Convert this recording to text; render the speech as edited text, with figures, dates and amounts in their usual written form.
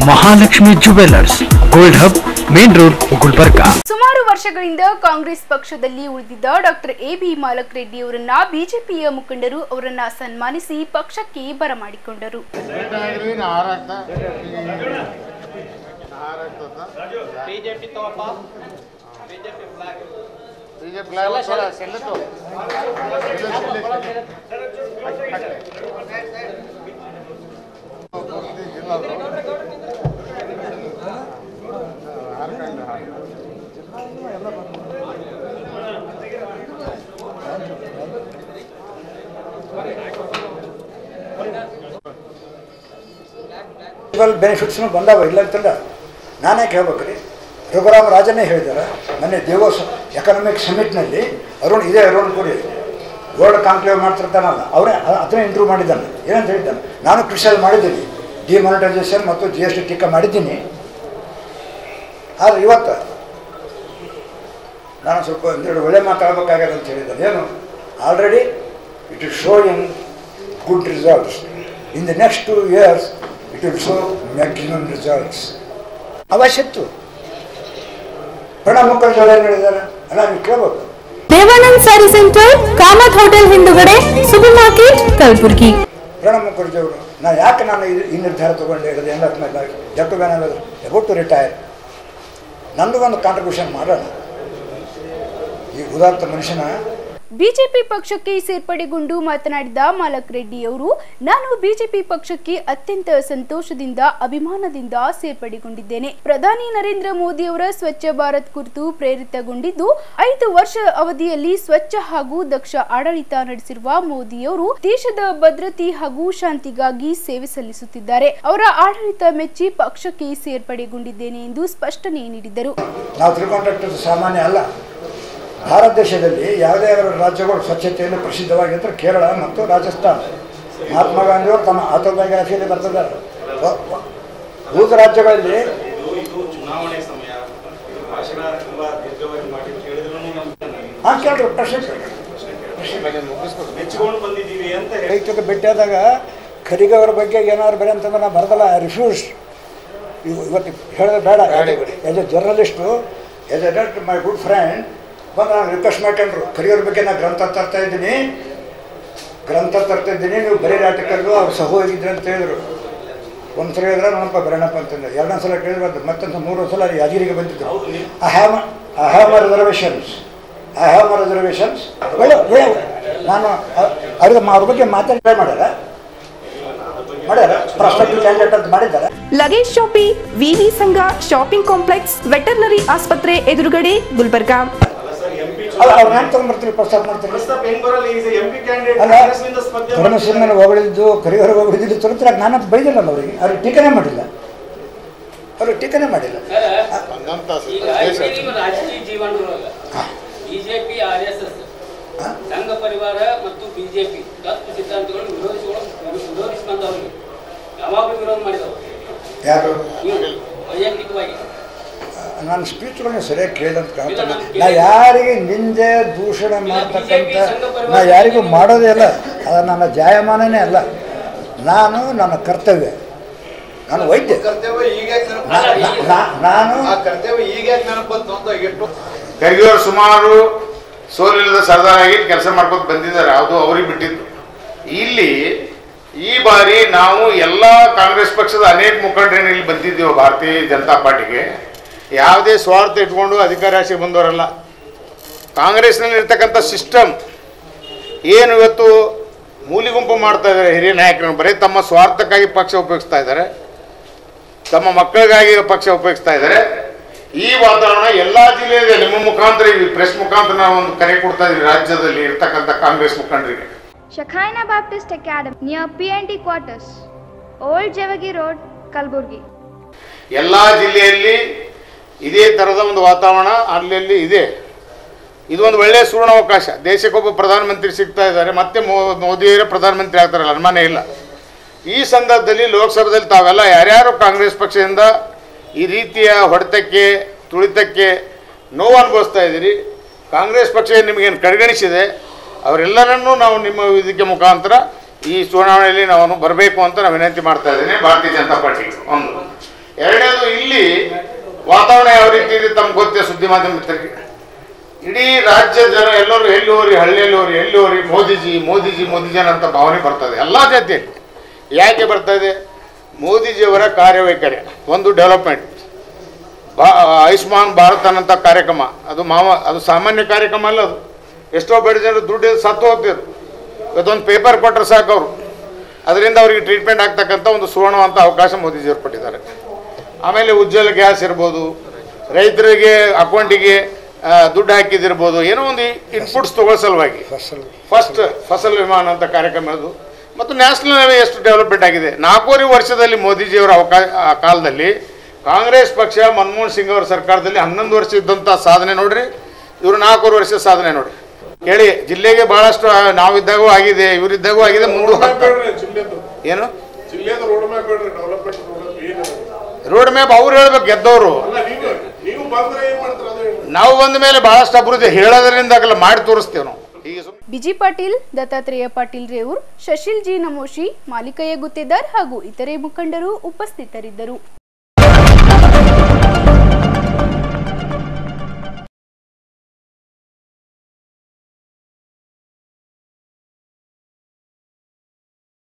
Mahalakshmi jewellers, gold hub, main road, Gulbarga. ಸುಮಾರು ವರ್ಷಗಳಿಂದ ಕಾಂಗ್ರೆಸ್ ಪಕ್ಷದಲ್ಲಿ ಉಳಿದಿದ್ದ ಡಾಕ್ಟರ್ ಎಬಿ ಮಾಲಕ್ ರೆಡ್ಡಿ ಅವರನ್ನ ಬಿಜೆಪಿಯ ಮುಖಂಡರು ಅವರನ್ನ ಸನ್ಮಾನಿಸಿ ಪಕ್ಷಕ್ಕೆ ಬರಮಾಡಿಕೊಂಡರು. ಬೆನಿಫಿಟ್ಸ್ ಬಂದಾವ ಇಲ್ಲ ಅಂತಲ್ಲ, ನಾನೇ ಕೇಳ್ಬೇಕ್ರಿ. ರಘುರಾಮ ರಾಜನೇ ಹೇಳಿದ್ದಾರೆ ಮೊನ್ನೆ ದೇವೋಸ್ ಎಕನಾಮಿಕ್ ಸಮಿಟ್ನಲ್ಲಿ ಅರುಣ್ ಕೂಡಿ ವರ್ಲ್ಡ್ ಕಾಂಕ್ಲೇವ್ ಮಾಡ್ತಿರ್ತಾನಲ್ಲ, ಅವರೇ ಅದನ್ನೇ ಇಂಟ್ರೂವ್ ಮಾಡಿದ್ದಾನೆ. ಏನಂತ ಹೇಳಿದ್ದಾನೆ, ನಾನು ಕ್ರಿಟಿಸೈಸ್ ಮಾಡಿದ್ದೀನಿ, ಡಿಮಾನಿಟೈಸೇಷನ್ ಮತ್ತು GST ಟೀಕಾ ಮಾಡಿದ್ದೀನಿ. ಆದರೆ ಇವತ್ತು ನಾನು ಸ್ವಲ್ಪ ಒಂದೆರಡು ಒಳ್ಳೆ ಮಾತಾಡಬೇಕಾಗ್ಯದ ಅಂತ ಹೇಳಿದ್ದಾನೆ. ಏನು, already it is showing good results. In the next 2 years it will show maximum results. ಅವಶ್ಯತ್ತು ಪ್ರಣಬ್ ಮುಖರ್ಜಿ ಅವರು ಏನು ಹೇಳಿದ್ದಾರೆ ಅಲ್ಲ, ನೀವು ಕೇಳಬೇಕು. ದೇವಾನಂದ್ ಸ್ಯಾರಿ ಸೆಂಟರ್, ಕಾಮತ್ ಹೋಟೆಲ್ ಹಿಂದುಗಡೆ, ಸೂಪರ್ ಮಾರ್ಕೆಟ್, ಕಲಬುರಗಿ. ಪ್ರಣಬ್ ಮುಖರ್ಜಿ ಅವರು ನಾನು ಈ ನಿರ್ಧಾರ ತಗೊಂಡು ಹೇಳಿದೆ ಅಬೌಟ್ ಟು ರಿಟೈರ್, ನಂದು ಒಂದು ಕಾಂಟ್ರಿಬ್ಯೂಷನ್ ಮಾಡೋಣ ಈ ಉದಾತ್ತ ಮನುಷ್ಯನ. ಬಿಜೆಪಿ ಪಕ್ಷಕ್ಕೆ ಸೇರ್ಪಡೆಗೊಂಡು ಮಾತನಾಡಿದ ಮಾಲಕ್ ರೆಡ್ಡಿ ಅವರು, ನಾನು ಬಿಜೆಪಿ ಪಕ್ಷಕ್ಕೆ ಅತ್ಯಂತ ಸಂತೋಷದಿಂದ ಅಭಿಮಾನದಿಂದ ಸೇರ್ಪಡೆಗೊಂಡಿದ್ದೇನೆ. ಪ್ರಧಾನಿ ನರೇಂದ್ರ ಮೋದಿ ಅವರ ಸ್ವಚ್ಛ ಭಾರತ್ ಕುರಿತು ಪ್ರೇರಿತಗೊಂಡಿದ್ದು 5 ವರ್ಷ ಅವಧಿಯಲ್ಲಿ ಸ್ವಚ್ಛ ಹಾಗೂ ದಕ್ಷ ಆಡಳಿತ ನಡೆಸಿರುವ ಮೋದಿಯವರು ದೇಶದ ಭದ್ರತೆ ಹಾಗೂ ಶಾಂತಿಗಾಗಿ ಸೇವೆ ಸಲ್ಲಿಸುತ್ತಿದ್ದಾರೆ. ಅವರ ಆಡಳಿತ ಮೆಚ್ಚಿ ಪಕ್ಷಕ್ಕೆ ಸೇರ್ಪಡೆಗೊಂಡಿದ್ದೇನೆ ಎಂದು ಸ್ಪಷ್ಟನೆ ನೀಡಿದರು. ಸಾಮಾನ್ಯ ಅಲ್ಲ, ಭಾರತ ದೇಶದಲ್ಲಿ ಯಾವುದೇ ರಾಜ್ಯಗಳು ಸ್ವಚ್ಛತೆಯಲ್ಲಿ ಪ್ರಸಿದ್ಧವಾಗಿದ್ದರೆ ಕೇರಳ ಮತ್ತು ರಾಜಸ್ಥಾನ. ಮಹಾತ್ಮ ಗಾಂಧಿಯವರು ತಮ್ಮ ಆಟೋಬಯೋಗ್ರಫಿಯಲ್ಲಿ ಬರ್ತಿದ್ದಾರೆ. ಉಳಿದ ರಾಜ್ಯಗಳಲ್ಲಿ ಕೇಳ್ರಿ, ಪ್ರಶ್ನೆ ರೈತರಿಗೆ ಭೇಟಿಯಾದಾಗ ಖರೀಗೆ ಅವರ ಬಗ್ಗೆ ಏನಾದ್ರು ಬೇರೆ ಅಂತಂದ್ರೆ ನಾನು ಬರದಲ್ಲ, ರಿಫ್ಯೂಸ್. ಇವತ್ತು ಹೇಳಿದ್ರೆ ಬೇಡ. As A journalist, as A doctor, my good friend ಬಂದು ನಾನು ರಿಕ್ವೆಸ್ಟ್ ಮಾಡ್ಕೊಂಡ್ರು, ಖರೀವ್ರ ಬಗ್ಗೆ ನಾನು ಗ್ರಂಥ ತರ್ತಾ ಇದ್ದೀನಿ, ನೀವು ಬರೀ ಆರ್ಟಿಕಲ್ಲು ಅವ್ರು ಸಹೋಗಿದ್ರಿ ಅಂತ ಹೇಳಿದ್ರು. ಒಂದು ಸಲ ಹೇಳಿದ್ರೆ ನೋಡಪ್ಪ ಬರೋಣಪ್ಪ ಅಂತಂದ್ರೆ, 2ನೇ ಸಲ ಕೇಳಿದ್ರೆ ಮತ್ತೊಂದು 3ನೇ ಸಲ ಯಾದಗಿರಿಗೆ ಬಂದಿದ್ರು. I have my reservations. ಒಳ್ಳೆ ನಾನು ಅವ್ರ ಬಗ್ಗೆ ಮಾತಾಡಿ ಮಾಡ್ಯಾರ ಪ್ರಾಸ್ಪೆಕ್ಟಿವ್ ಕ್ಯಾಂಡಿಡೇಟ್ ಅಂತ ಮಾಡಿದ್ದಾರೆ. ಲಗೇಜ್ ಶಾಪಿ, ವಿವಿ ಸಂಘ ಶಾಪಿಂಗ್ ಕಾಂಪ್ಲೆಕ್ಸ್, ವೆಟರ್ನರಿ ಆಸ್ಪತ್ರೆ ಎದುರುಗಡೆ, ಗುಲ್ಬರ್ಗಾ. ಅವ್ರು ನಾನು ತಗೊಂಡ್ಬರ್ತೀವಿ, ಪ್ರಸ್ತಾಪ ಮಾಡ್ತೀವಿ. ಧರ್ಮಸಿಂಹನ ಹೊಗಳಿದ್ದು, ಖರೀವರ ಹೊಗಳಿದ್ದು ತೊಲುತ್ರಾಗ ನಾನು ಬೈದಿಲ್ಲ ಅವರಿಗೆ. ಅವ್ರಿಗೆ ಟೀಕನೇ ಮಾಡಿಲ್ಲ. ಬಿಜೆಪಿ, RSS, ಸಂಘ ಪರಿವಾರ ಮತ್ತು ಬಿಜೆಪಿ ತತ್ವ ಸಿದ್ಧಾಂತಗಳು ವಿರೋಧಿಸಿದವರಿಗೆ ಯಾವಾಗಲೂ ವಿರೋಧ ಮಾಡಿದವರು ಯಾರು? ವೈಯಕ್ತಿಕವಾಗಿ ನಾನು ಸ್ಪೀಚ್ಗಳನ್ನ ಸರಿಯಾಗಿ ಕೇಳಿದಂತ ಕಾಣ್ತಾನೆ. ನಾ ಯಾರಿಗೆ ನಿಂದೆ ದೂಷಣ ಮಾಡ್ತಕ್ಕಂಥ ನಾ ಯಾರಿಗೂ ಮಾಡೋದೇ ಅಲ್ಲ, ಅದು ನನ್ನ ಜಾಯಮಾನನೇ ಅಲ್ಲ. ನನ್ನ ಕರ್ತವ್ಯ, ನಾನು ವೈದ್ಯ. ನಾನು ಖರ್ಗೆಯವರು ಸುಮಾರು ಸೋಲಿಲ್ಲದ ಸರ್ದಾರಾಗಿ ಕೆಲಸ ಮಾಡ್ಕೊಂಡು ಬಂದಿದ್ದಾರೆ, ಅದು ಅವ್ರಿಗೆ ಬಿಟ್ಟಿದ್ದು. ಇಲ್ಲಿ ಈ ಬಾರಿ ನಾವು ಎಲ್ಲ ಕಾಂಗ್ರೆಸ್ ಪಕ್ಷದ ಅನೇಕ ಮುಖಂಡರನ್ನು ಇಲ್ಲಿ ಬಂದಿದ್ದೇವೆ ಭಾರತೀಯ ಜನತಾ ಪಾರ್ಟಿಗೆ. ಯಾವುದೇ ಸ್ವಾರ್ಥ ಇಟ್ಕೊಂಡು ಅಧಿಕಾರಾಶಿ ಬಂದವರಲ್ಲ. ಕಾಂಗ್ರೆಸ್ನಲ್ಲಿ ಇರ್ತಕ್ಕಂಥ ಸಿಸ್ಟಮ್ ಏನು ಇವತ್ತು ಮೂಲಿಗುಂಪು ಮಾಡ್ತಾ ಇದ್ದಾರೆ, ಹಿರಿಯ ನಾಯಕರನ್ನು ಬರೀ ತಮ್ಮ ಸ್ವಾರ್ಥಕ್ಕಾಗಿ ಪಕ್ಷ ಉಪಯೋಗಿಸ್ತಾ ಇದ್ದಾರೆ, ತಮ್ಮ ಮಕ್ಕಳಿಗಾಗಿ ಪಕ್ಷ ಉಪಯೋಗಿಸ್ತಾ ಇದ್ದಾರೆ. ಈ ವಾತಾವರಣ ಎಲ್ಲ ಜಿಲ್ಲೆಯಲ್ಲಿ ನಿಮ್ಮ ಮುಖಾಂತರ, ಈ ಪ್ರೆಸ್ ಮುಖಾಂತರ ನಾವು ಒಂದು ಕರೆ ಕೊಡ್ತಾ ಇದ್ದೀವಿ ರಾಜ್ಯದಲ್ಲಿ ಇರ್ತಕ್ಕಂಥ ಕಾಂಗ್ರೆಸ್ ಮುಖಂಡರಿಗೆ. Shekinah Baptist Academy near PNT quarters, Old Javagi Road, Kalburgi. ಎಲ್ಲ ಜಿಲ್ಲೆಯಲ್ಲಿ ಇದೇ ಥರದ ಒಂದು ವಾತಾವರಣ ಅಲ್ಲಿ ಇದೆ. ಇದು ಒಂದು ಒಳ್ಳೆಯ ಸುವರ್ಣಾವಕಾಶ. ದೇಶಕ್ಕೊಬ್ಬ ಪ್ರಧಾನಮಂತ್ರಿ ಸಿಗ್ತಾ ಇದ್ದಾರೆ, ಮತ್ತೆ ಮೋದಿಯವರೇ ಪ್ರಧಾನಮಂತ್ರಿ ಆಗ್ತಾರಲ್ಲ, ಅನುಮಾನ ಇಲ್ಲ. ಈ ಸಂದರ್ಭದಲ್ಲಿ ಲೋಕಸಭೆಯಲ್ಲಿ ತಾವೆಲ್ಲ ಯಾರ್ಯಾರು ಕಾಂಗ್ರೆಸ್ ಪಕ್ಷದಿಂದ ಈ ರೀತಿಯ ಹೊಡೆತಕ್ಕೆ ತುಳಿತಕ್ಕೆ ನೋವು ಅನುಭವಿಸ್ತಾ ಇದ್ದೀರಿ, ಕಾಂಗ್ರೆಸ್ ಪಕ್ಷ ನಿಮಗೇನು ಕಡೆಗಣಿಸಿದೆ, ಅವರೆಲ್ಲರನ್ನೂ ನಾವು ನಿಮ್ಮ ವೇದಿಕೆ ಮುಖಾಂತರ ಈ ಚುನಾವಣೆಯಲ್ಲಿ ನಾವು ಬರಬೇಕು ಅಂತ ನಾನು ವಿನಂತಿ ಮಾಡ್ತಾ ಇದ್ದೀನಿ ಭಾರತೀಯ ಜನತಾ ಪಾರ್ಟಿಗೆ. ಒಂದು ಎರಡನೇದು ಇಲ್ಲಿ ವಾತಾವರಣ ಯಾವ ರೀತಿ ಇದೆ ತಮ್ಗೆ ಗೊತ್ತೇ ಸುದ್ದಿ ಮಾಧ್ಯಮ ಮಿತ್ರರಿಗೆ. ಇಡೀ ರಾಜ್ಯದ ಜನ ಎಲ್ಲರೂ ಎಲ್ಲಿ ಹೋರಿ, ಹಳ್ಳಿಯಲ್ಲಿ ಹೋರಿ, ಎಲ್ಲಿ ಹೋರಿ, ಮೋದಿಜಿ ಮೋದಿಜಿ ಮೋದಿಜಿ ಅಂತ ಭಾವನೆ ಬರ್ತದೆ ಎಲ್ಲ ಜಾತಿಯಲ್ಲಿ. ಯಾಕೆ ಬರ್ತಾ ಇದೆ? ಮೋದಿಜಿಯವರ ಕಾರ್ಯವೈಖರಿ. ಒಂದು ಡೆವಲಪ್ಮೆಂಟ್, ಆಯುಷ್ಮಾನ್ ಭಾರತ್ ಅನ್ನಂಥ ಕಾರ್ಯಕ್ರಮ, ಅದು ಸಾಮಾನ್ಯ ಕಾರ್ಯಕ್ರಮ ಅಲ್ಲ. ಅದು ಎಷ್ಟೋ ಬಡ ಜನರು ದುಡ್ಡು ಸತ್ತು ಹೋಗ್ತಿದ್ರು. ಇವತ್ತೊಂದು ಪೇಪರ್ ಕೊಟ್ಟರೆ ಸಾಕು ಅವರು, ಅದರಿಂದ ಅವರಿಗೆ ಟ್ರೀಟ್ಮೆಂಟ್ ಆಗ್ತಕ್ಕಂಥ ಒಂದು ಸುವರ್ಣವಂತ ಅವಕಾಶ ಮೋದಿಜಿಯವರು ಕೊಟ್ಟಿದ್ದಾರೆ. ಆಮೇಲೆ ಉಜ್ವಲ ಗ್ಯಾಸ್ ಇರ್ಬೋದು, ರೈತರಿಗೆ ಅಕೌಂಟಿಗೆ ದುಡ್ಡು ಹಾಕಿದಿರ್ಬೋದು, ಏನೋ ಒಂದು ಇನ್ಪುಟ್ಸ್ ತಗೊಳ್ಳೋ ಸಲುವಾಗಿ ಫಸ್ಟ್ ಫಸಲ್ ವಿಮಾನ ಅಂತ ಕಾರ್ಯಕ್ರಮ ಅದು. ಮತ್ತು ನ್ಯಾಷನಲ್ ಹೈವೇ ಎಷ್ಟು ಡೆವಲಪ್ಮೆಂಟ್ ಆಗಿದೆ. 4 ವರ್ಷದಲ್ಲಿ ಮೋದಿಜಿಯವರ ಕಾಲದಲ್ಲಿ ಕಾಂಗ್ರೆಸ್ ಪಕ್ಷ ಮನಮೋಹನ್ ಸಿಂಗ್ ಅವರ ಸರ್ಕಾರದಲ್ಲಿ 11 ವರ್ಷ ಇದ್ದಂಥ ಸಾಧನೆ ನೋಡ್ರಿ, ಇವರು 4 ವರ್ಷ ಸಾಧನೆ ನೋಡ್ರಿ. ಹೇಳಿ, ಜಿಲ್ಲೆಗೆ ಬಹಳಷ್ಟು ನಾವಿದ್ದಾಗೂ ಆಗಿದೆ, ಇವರಿದ್ದಾಗೂ ಆಗಿದೆ. ಏನು ರೋಡ್ ಮ್ಯಾಪ್ ಅವ್ರು ಹೇಳ್ಬೇಕು, ಗೆದ್ದವರು. ನಾವು ಬಂದ ಮೇಲೆ ಬಹಳಷ್ಟು ಅಭಿವೃದ್ಧಿ ಹೇಳೋದ್ರಿಂದಾಗಲ್ಲ, ಮಾಡಿ ತೋರಿಸ್ತೇವೆ ನಾವು. ಬಿಜಿ ಪಾಟೀಲ್, ದತ್ತಾತ್ರೇಯ ಪಾಟೀಲ್ ರೇವೂರ್, ಶಶಿಲ್ ಜಿ ನಮೋಶಿ, ಮಾಲಿಕಯ್ಯ ಗುತ್ತೇದಾರ್ ಹಾಗೂ ಇತರೆ ಮುಖಂಡರು ಉಪಸ್ಥಿತರಿದ್ದರು.